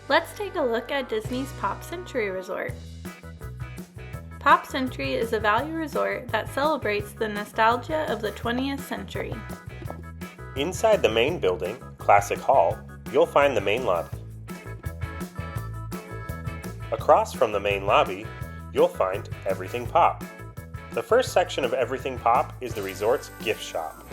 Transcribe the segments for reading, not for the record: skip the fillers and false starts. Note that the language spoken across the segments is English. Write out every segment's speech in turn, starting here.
Let's take a look at Disney's Pop Century Resort. Pop Century is a value resort that celebrates the nostalgia of the 20th century. Inside the main building, Classic Hall, you'll find the main lobby. Across from the main lobby, you'll find Everything Pop. The first section of Everything Pop is the resort's gift shop.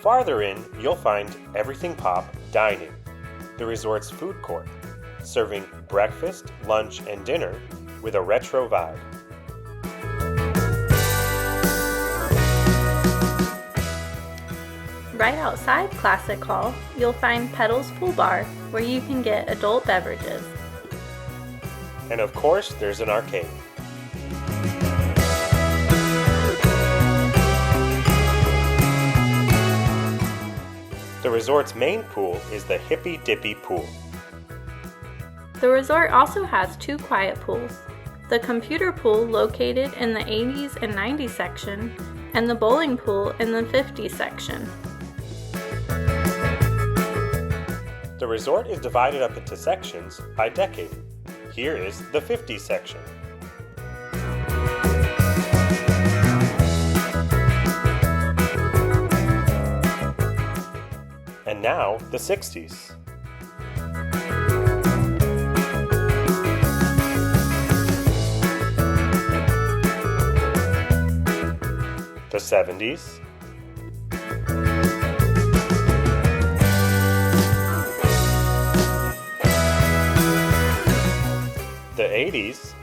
Farther in, you'll find Everything Pop Dining, the resort's food court, serving breakfast, lunch, and dinner with a retro vibe. Right outside Classic Hall, you'll find Pedal's Pool Bar, where you can get adult beverages. And of course, there's an arcade. The resort's main pool is the Hippy Dippy Pool. The resort also has two quiet pools, the computer pool located in the 80s and 90s section, and the bowling pool in the 50s section. The resort is divided up into sections by decade. Here is the 50s section. And now, the 60s. The 70s. The 80s.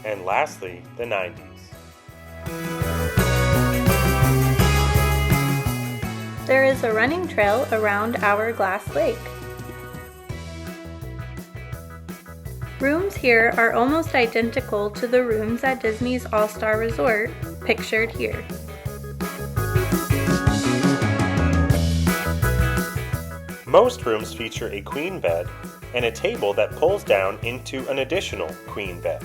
And lastly, the 90s. There is a running trail around Hourglass Lake. Rooms here are almost identical to the rooms at Disney's All-Star Resort, pictured here. Most rooms feature a queen bed and a table that pulls down into an additional queen bed.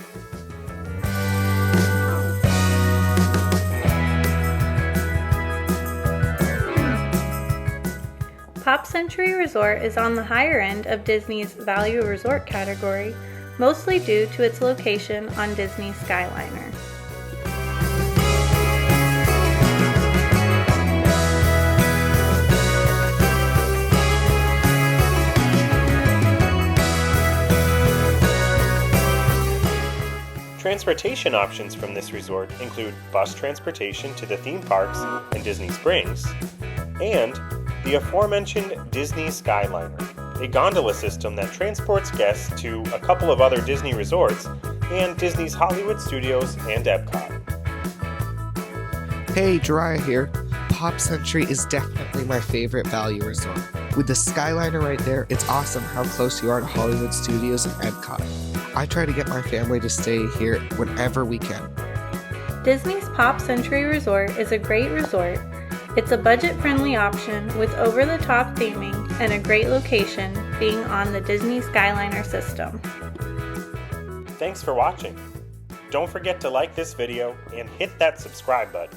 Pop Century Resort is on the higher end of Disney's value resort category, mostly due to its location on Disney's Skyliner. Transportation options from this resort include bus transportation to the theme parks and Disney Springs, and the aforementioned Disney Skyliner, a gondola system that transports guests to a couple of other Disney resorts and Disney's Hollywood Studios and Epcot. Hey, Jiraiya here. Pop Century is definitely my favorite value resort. With the Skyliner right there, it's awesome how close you are to Hollywood Studios and Epcot. I try to get my family to stay here whenever we can. Disney's Pop Century Resort is a great resort. It's a budget-friendly option with over-the-top theming and a great location, being on the Disney Skyliner system. Thanks for watching. Don't forget to like this video and hit that subscribe button.